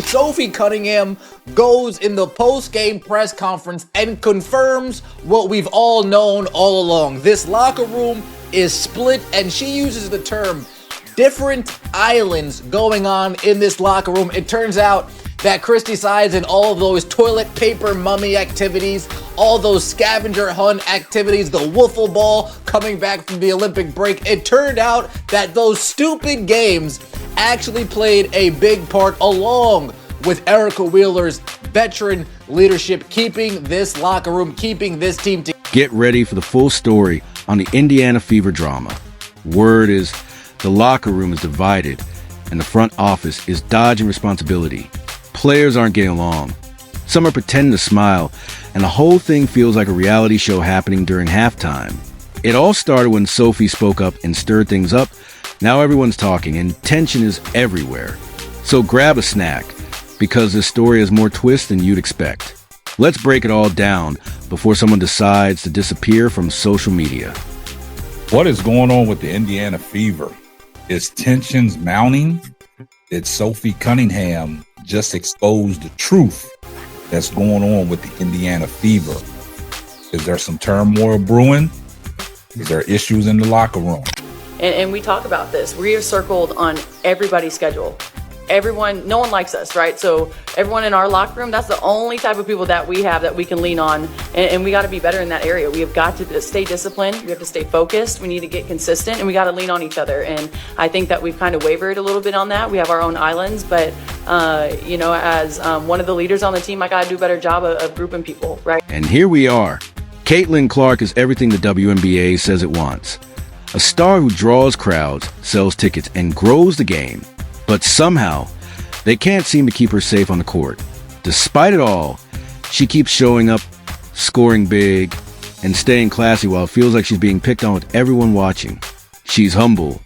Sophie Cunningham goes in the post-game press conference and confirms what we've all known all along. This locker room is split, and she uses the term different islands going on in this locker room. It turns out that Christy Sides and all of those toilet paper mummy activities, all those scavenger hunt activities, the wiffle ball coming back from the Olympic break, it turned out that those stupid games actually played a big part, along with Erica Wheeler's veteran leadership, keeping this locker room, keeping this team together. Get ready for the full story on the Indiana Fever drama. Word is the locker room is divided and the front office is dodging responsibility. Players aren't getting along. Some are pretending to smile, and the whole thing feels like a reality show happening during halftime. It all started when Sophie spoke up and stirred things up. Now everyone's talking, and tension is everywhere. So grab a snack, because this story has more twists than you'd expect. Let's break it all down before someone decides to disappear from social media. What is going on with the Indiana Fever? Is tensions mounting? Did Sophie Cunningham just expose the truth that's going on with the Indiana Fever? Is there some turmoil brewing? Is there issues in the locker room? And we talk about this. We are circled on everybody's schedule. Everyone, no one likes us, right? So everyone in our locker room, that's the only type of people that we have that we can lean on. And we got to be better in that area. We have got to stay disciplined. We have to stay focused. We need to get consistent, and we got to lean on each other. And I think that we've kind of wavered a little bit on that. We have our own islands, but as one of the leaders on the team, I got to do a better job of grouping people, right? And here we are. Caitlin Clark is everything the WNBA says it wants. A star who draws crowds, sells tickets, and grows the game. But somehow, they can't seem to keep her safe on the court. Despite it all, she keeps showing up, scoring big, and staying classy while it feels like she's being picked on with everyone watching. She's humble,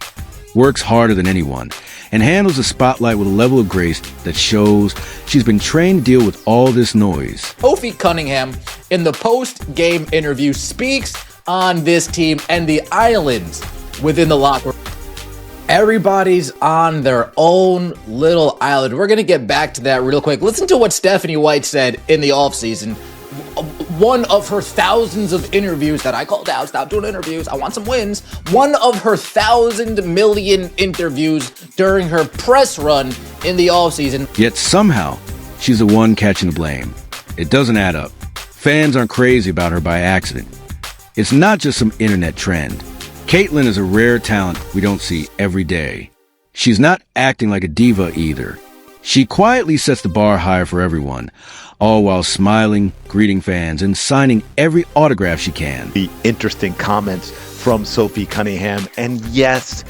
works harder than anyone, and handles the spotlight with a level of grace that shows she's been trained to deal with all this noise. Sophie Cunningham, in the post-game interview, speaks on this team and the islands within the locker room. Everybody's on their own little island. We're going to get back to that real quick. Listen to what Stephanie White said in the offseason. One of her thousands of interviews that I called out. Stop doing interviews. I want some wins. One of her 1,000 million interviews during her press run in the offseason. Yet somehow, she's the one catching the blame. It doesn't add up. Fans aren't crazy about her by accident. It's not just some internet trend. Caitlin is a rare talent we don't see every day. She's not acting like a diva either. She quietly sets the bar higher for everyone, all while smiling, greeting fans, and signing every autograph she can. The interesting comments from Sophie Cunningham, and yes,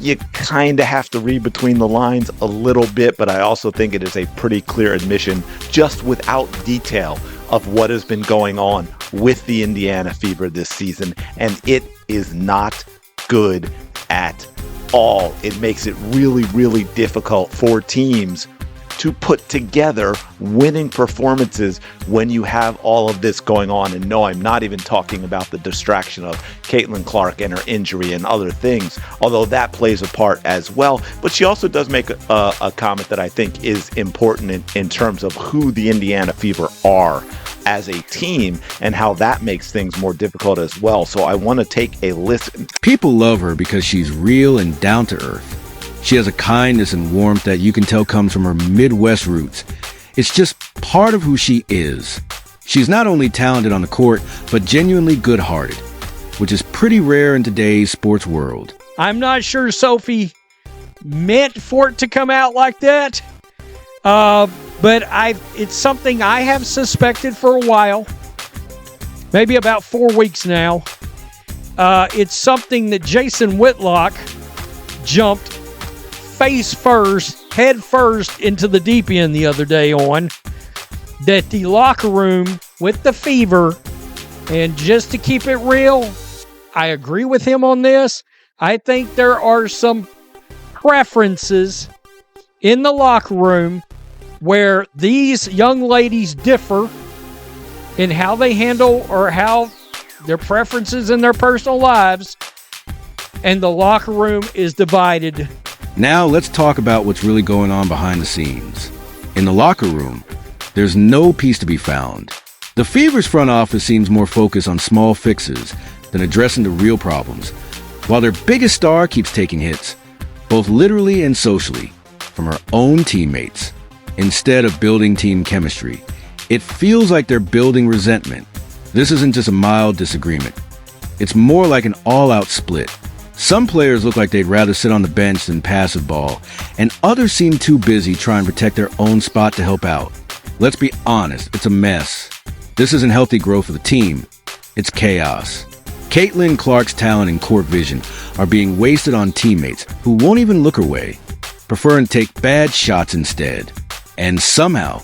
you kind of have to read between the lines a little bit, but I also think it is a pretty clear admission, just without detail, of what has been going on with the Indiana Fever this season, and it is not good at all. It makes it really, really difficult for teams to put together winning performances when you have all of this going on. And no, I'm not even talking about the distraction of Caitlin Clark and her injury and other things, although that plays a part as well. But she also does make a comment that I think is important in terms of who the Indiana Fever are as a team and how that makes things more difficult as well. So I want to take a listen. People love her because she's real and down to earth. She has a kindness and warmth that you can tell comes from her Midwest roots. It's just part of who she is. She's not only talented on the court, but genuinely good-hearted, which is pretty rare in today's sports world. I'm not sure Sophie meant for it to come out like that, but it's something I have suspected for a while, maybe about 4 weeks now. It's something that Jason Whitlock jumped face first, head first into the deep end the other day on, that the locker room with the Fever, and just to keep it real, I agree with him on this. I think there are some preferences in the locker room where these young ladies differ in how they handle or how their preferences in their personal lives, and the locker room is divided. Now let's talk about what's really going on behind the scenes. In the locker room, there's no peace to be found. The Fever's front office seems more focused on small fixes than addressing the real problems, while their biggest star keeps taking hits, both literally and socially, from her own teammates. Instead of building team chemistry, it feels like they're building resentment. This isn't just a mild disagreement. It's more like an all-out split. Some players look like they'd rather sit on the bench than pass a ball, and others seem too busy trying to protect their own spot to help out. Let's be honest, it's a mess. This isn't healthy growth for the team. It's chaos. Caitlin Clark's talent and court vision are being wasted on teammates who won't even look her way, preferring to take bad shots instead. And somehow,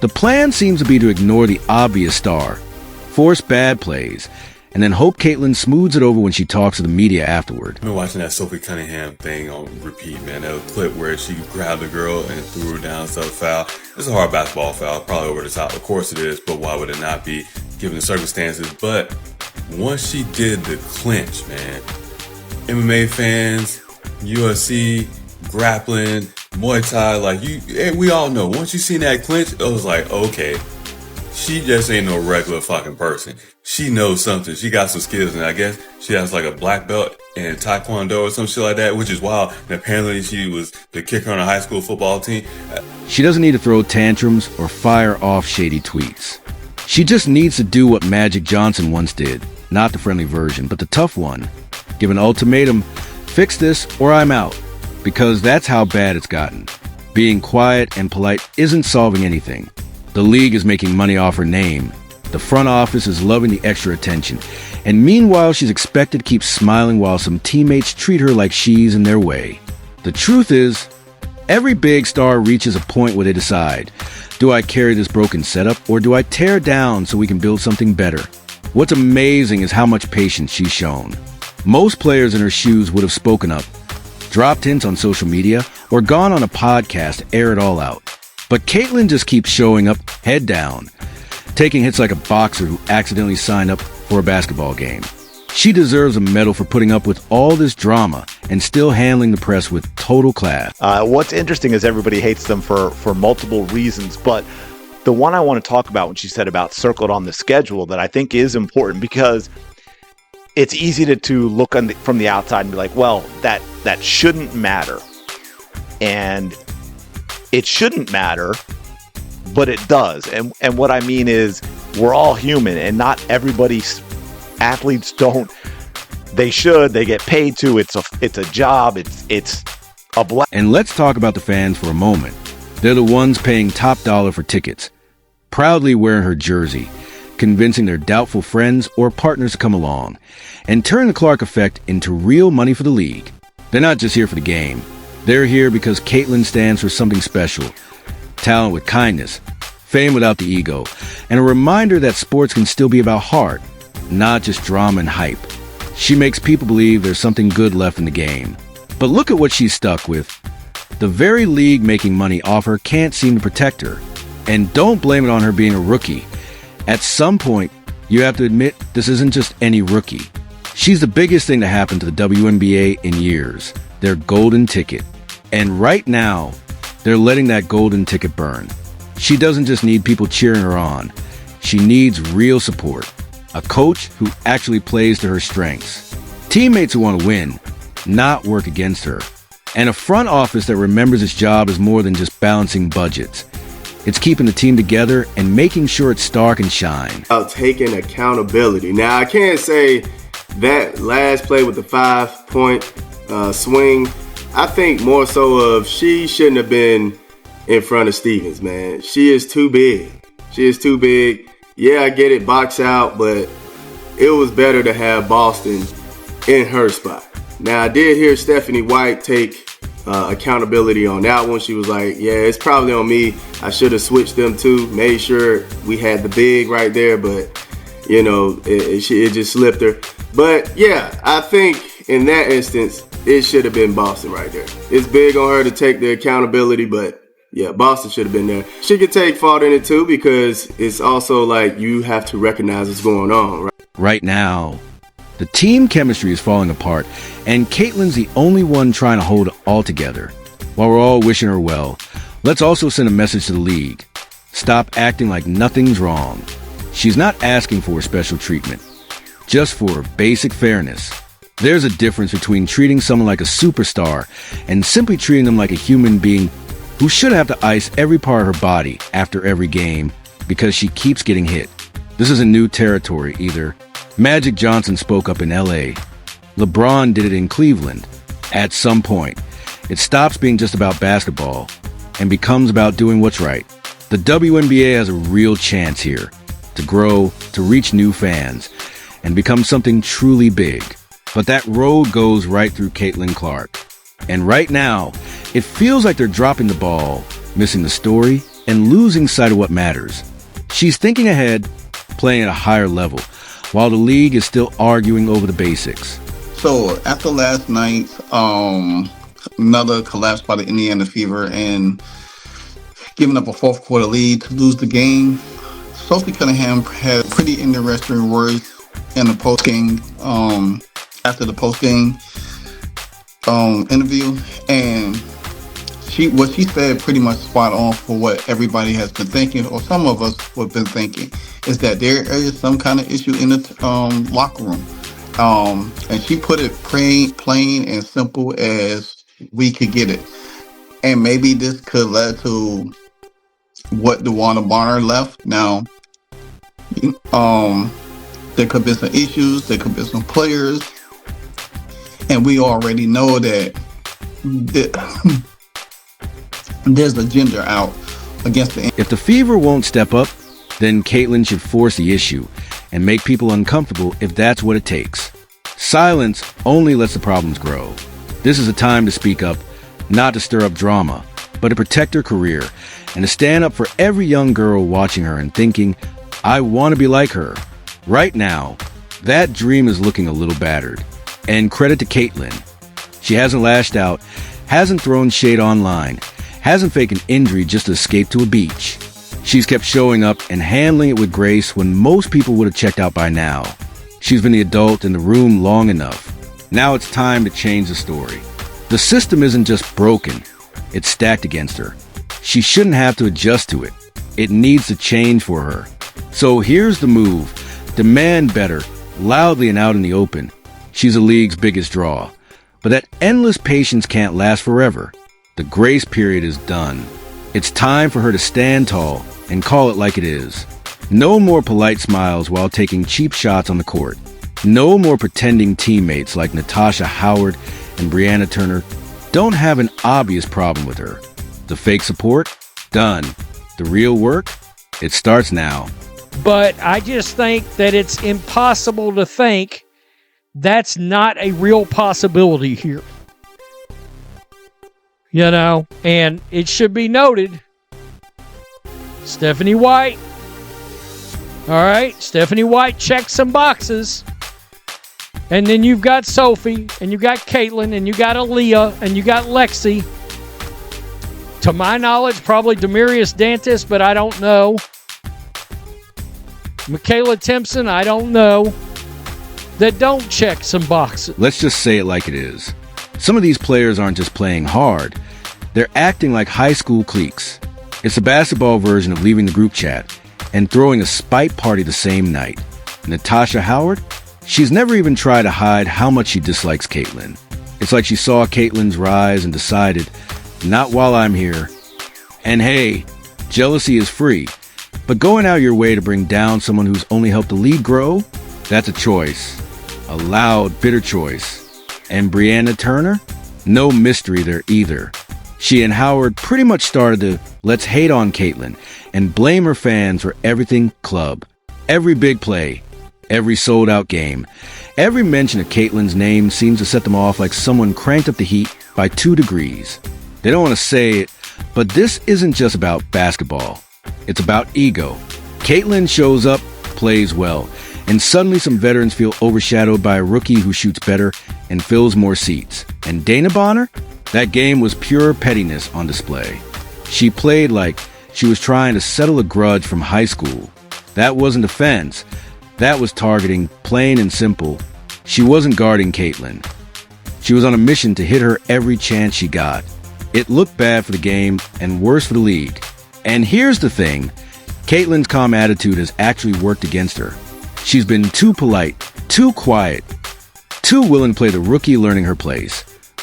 the plan seems to be to ignore the obvious star, force bad plays, and then hope Caitlin smooths it over when she talks to the media afterward. I've been watching that Sophie Cunningham thing on repeat, man. That clip where she grabbed the girl and threw her down, so foul. It's a hard basketball foul, probably over the top. Of course it is, but why would it not be given the circumstances? But once she did the clinch, man, MMA fans, UFC, grappling, Muay Thai, we all know. Once you seen that clinch, it was like, okay, she just ain't no regular fucking person. She knows something. She got some skills, and I guess she has like a black belt in Taekwondo or some shit like that, which is wild. And apparently she was the kicker on a high school football team. She doesn't need to throw tantrums or fire off shady tweets. She just needs to do what Magic Johnson once did. Not the friendly version, but the tough one. Give an ultimatum, fix this or I'm out. Because that's how bad it's gotten. Being quiet and polite isn't solving anything. The league is making money off her name. The front office is loving the extra attention. And meanwhile, she's expected to keep smiling while some teammates treat her like she's in their way. The truth is, every big star reaches a point where they decide, do I carry this broken setup or do I tear down so we can build something better? What's amazing is how much patience she's shown. Most players in her shoes would have spoken up, dropped hints on social media, or gone on a podcast to air it all out. But Caitlin just keeps showing up, head down, taking hits like a boxer who accidentally signed up for a basketball game. She deserves a medal for putting up with all this drama and still handling the press with total class. What's interesting is everybody hates them for multiple reasons, but the one I want to talk about when she said about circled on the schedule that I think is important, because it's easy to look from the outside and be like, well, that shouldn't matter. And it shouldn't matter, but it does. And what I mean is we're all human, and not everybody's athletes don't. They should. They get paid to. It's a job. It's a blessing. And let's talk about the fans for a moment. They're the ones paying top dollar for tickets, proudly wearing her jersey, convincing their doubtful friends or partners to come along, and turn the Clark effect into real money for the league. They're not just here for the game. They're here because Caitlin stands for something special. Talent with kindness, fame without the ego, and a reminder that sports can still be about heart, not just drama and hype. She makes people believe there's something good left in the game. But look at what she's stuck with. The very league making money off her can't seem to protect her. And don't blame it on her being a rookie. At some point, you have to admit this isn't just any rookie. She's the biggest thing to happen to the WNBA in years. Their golden ticket. And right now, they're letting that golden ticket burn. She doesn't just need people cheering her on. She needs real support. A coach who actually plays to her strengths. Teammates who want to win, not work against her. And a front office that remembers its job as more than just balancing budgets. It's keeping the team together and making sure its star can shine. About taking accountability. Now, I can't say that last play with the 5-point swing. I think more so of she shouldn't have been in front of Stevens, man. She is too big. She is too big. Yeah, I get it, box out, but it was better to have Boston in her spot. Now, I did hear Stephanie White take accountability on that one. She was like, yeah, it's probably on me. I should have switched them too, made sure we had the big right there, but, you know, it just slipped her. But, yeah, I think in that instance, it should have been Boston right there. It's big on her to take the accountability, but, yeah, Boston should have been there. She could take fault in it too, because it's also like you have to recognize what's going on, right? Right now, the team chemistry is falling apart, and Caitlin's the only one trying to hold it all together. While we're all wishing her well, Let's also send a message to the league. Stop acting like nothing's wrong. She's not asking for special treatment, just for basic fairness. There's a difference between treating someone like a superstar and simply treating them like a human being who should have to ice every part of her body after every game because she keeps getting hit. This isn't new territory either. Magic Johnson spoke up in LA. LeBron did it in Cleveland. At some point, it stops being just about basketball and becomes about doing what's right. The WNBA has a real chance here to grow, to reach new fans, and become something truly big. But that road goes right through Caitlin Clark. And right now, it feels like they're dropping the ball, missing the story, and losing sight of what matters. She's thinking ahead, playing at a higher level, while the league is still arguing over the basics. So after last night, another collapse by the Indiana Fever and giving up a fourth quarter lead to lose the game, Sophie Cunningham had pretty interesting words in the post-game, after the post-game interview, and what she said pretty much spot on for what everybody has been thinking, or some of us have been thinking, is that there is some kind of issue in the locker room. And she put it plain and simple as we could get it. And maybe this could lead to what DeWanna Bonner left. Now, there could be some issues, there could be some players, and we already know that there's a gender out against the... If the Fever won't step up, then Caitlin should force the issue and make people uncomfortable if that's what it takes. Silence only lets the problems grow. This is a time to speak up, not to stir up drama, but to protect her career and to stand up for every young girl watching her and thinking, I want to be like her. Right now, that dream is looking a little battered. And credit to Caitlin. She hasn't lashed out, hasn't thrown shade online, hasn't faked an injury just to escape to a beach. She's kept showing up and handling it with grace when most people would have checked out by now. She's been the adult in the room long enough. Now it's time to change the story. The system isn't just broken, it's stacked against her. She shouldn't have to adjust to it. It needs to change for her. So here's the move. Demand better, loudly and out in the open. She's the league's biggest draw. But that endless patience can't last forever. The grace period is done. It's time for her to stand tall and call it like it is. No more polite smiles while taking cheap shots on the court. No more pretending teammates like Natasha Howard and Brianna Turner don't have an obvious problem with her. The fake support? Done. The real work? It starts now. But I just think that it's impossible to think that's not a real possibility here. You know, and it should be noted, Stephanie White. All right, Stephanie White checks some boxes. And then you've got Sophie, and you got Caitlin, and you got Aaliyah, and you got Lexi. To my knowledge, probably Demarius Dantis, but I don't know. Michaela Timpson, I don't know. That don't check some boxes. Let's just say it like it is. Some of these players aren't just playing hard. They're acting like high school cliques. It's a basketball version of leaving the group chat and throwing a spite party the same night. Natasha Howard? She's never even tried to hide how much she dislikes Caitlin. It's like she saw Caitlin's rise and decided, not while I'm here. And hey, jealousy is free. But going out your way to bring down someone who's only helped the league grow? That's a choice. A loud, bitter choice. And Brianna Turner? No mystery there either. She and Howard pretty much started the let's hate on Caitlin and blame her fans for everything club. Every big play, every sold-out game, every mention of Caitlin's name seems to set them off like someone cranked up the heat by 2 degrees. They don't want to say it, but this isn't just about basketball. It's about ego. Caitlin shows up, plays well, and suddenly some veterans feel overshadowed by a rookie who shoots better and fills more seats. And Dana Bonner? That game was pure pettiness on display. She played like she was trying to settle a grudge from high school. That wasn't offense. That was targeting, plain and simple. She wasn't guarding Caitlin. She was on a mission to hit her every chance she got. It looked bad for the game and worse for the league. And here's the thing. Caitlyn's calm attitude has actually worked against her. She's been too polite, too quiet, too willing to play the rookie learning her place,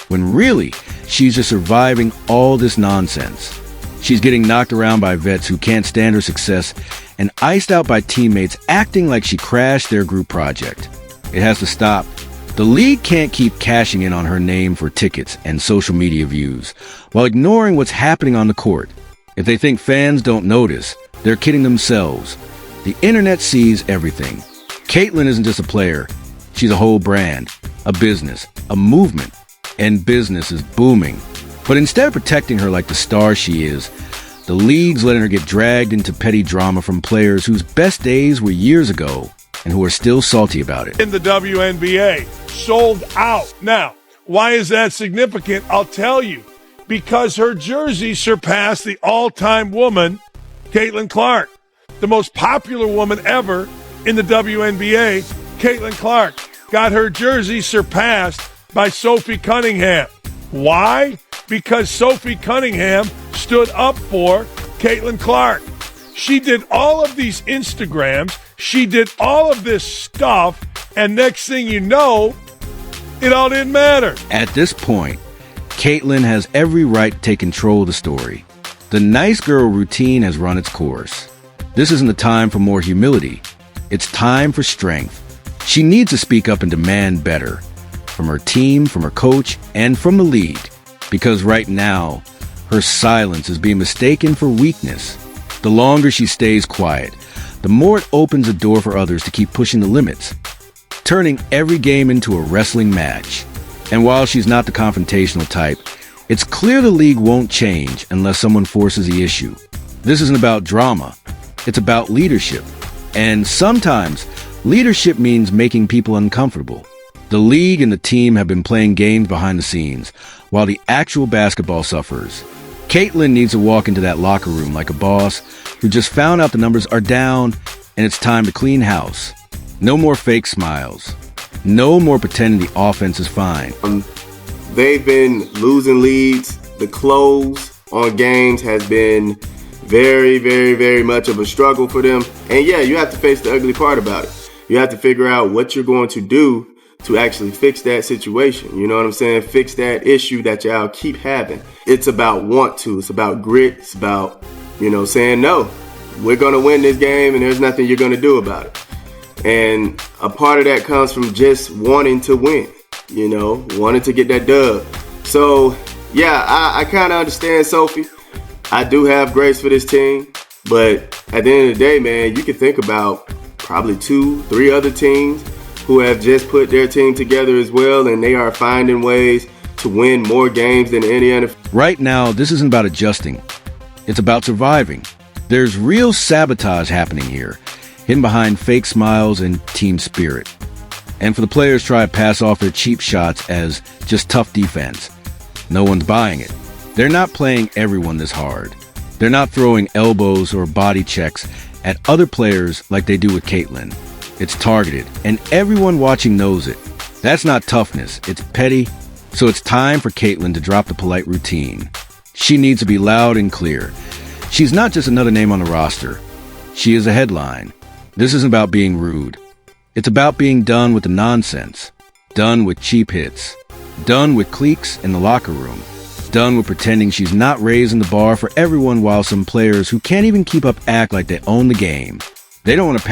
when really, she's just surviving all this nonsense. She's getting knocked around by vets who can't stand her success and iced out by teammates acting like she crashed their group project. It has to stop. The league can't keep cashing in on her name for tickets and social media views while ignoring what's happening on the court. If they think fans don't notice, they're kidding themselves. The internet sees everything. Caitlyn isn't just a player. She's a whole brand, a business, a movement, and business is booming. But instead of protecting her like the star she is, the league's letting her get dragged into petty drama from players whose best days were years ago and who are still salty about it. In the WNBA, sold out. Now, why is that significant? I'll tell you. Because her jersey surpassed the all-time woman, Caitlin Clark. The most popular woman ever in the WNBA, Caitlin Clark, got her jersey surpassed by Sophie Cunningham. Why? Because Sophie Cunningham stood up for Caitlin Clark. She did all of these Instagrams. She did all of this stuff. And next thing you know, it all didn't matter. At this point, Caitlyn has every right to take control of the story. The nice girl routine has run its course. This isn't the time for more humility. It's time for strength. She needs to speak up and demand better. From her team, from her coach, and from the league. Because right now, her silence is being mistaken for weakness. The longer she stays quiet, the more it opens the door for others to keep pushing the limits, turning every game into a wrestling match. And while she's not the confrontational type, it's clear the league won't change unless someone forces the issue. This isn't about drama. It's about leadership. And sometimes, leadership means making people uncomfortable. The league and the team have been playing games behind the scenes, while the actual basketball suffers. Caitlyn needs to walk into that locker room like a boss who just found out the numbers are down and it's time to clean house. No more fake smiles. No more pretending the offense is fine. They've been losing leads. The close on games has been very, very, very much of a struggle for them. And yeah, you have to face the ugly part about it. You have to figure out what you're going to do to actually fix that situation. You know what I'm saying? Fix that issue that y'all keep having. It's about want to. It's about grit. It's about, saying, no, we're going to win this game and there's nothing you're going to do about it. And a part of that comes from just wanting to win, wanting to get that dub. So, yeah, I kind of understand Sophie. I do have grace for this team. But at the end of the day, man, you can think about probably 2-3 other teams who have just put their team together as well, and they are finding ways to win more games than any other. Right now, this isn't about adjusting. It's about surviving. There's real sabotage happening here, hidden behind fake smiles and team spirit. And for the players try to pass off their cheap shots as just tough defense, no one's buying it. They're not playing everyone this hard. They're not throwing elbows or body checks at other players like they do with Caitlyn. It's targeted, and everyone watching knows it. That's not toughness, it's petty. So it's time for Caitlyn to drop the polite routine. She needs to be loud and clear. She's not just another name on the roster. She is a headline. This isn't about being rude. It's about being done with the nonsense. Done with cheap hits. Done with cliques in the locker room. Done with pretending she's not raising the bar for everyone while some players who can't even keep up act like they own the game. They don't want to pass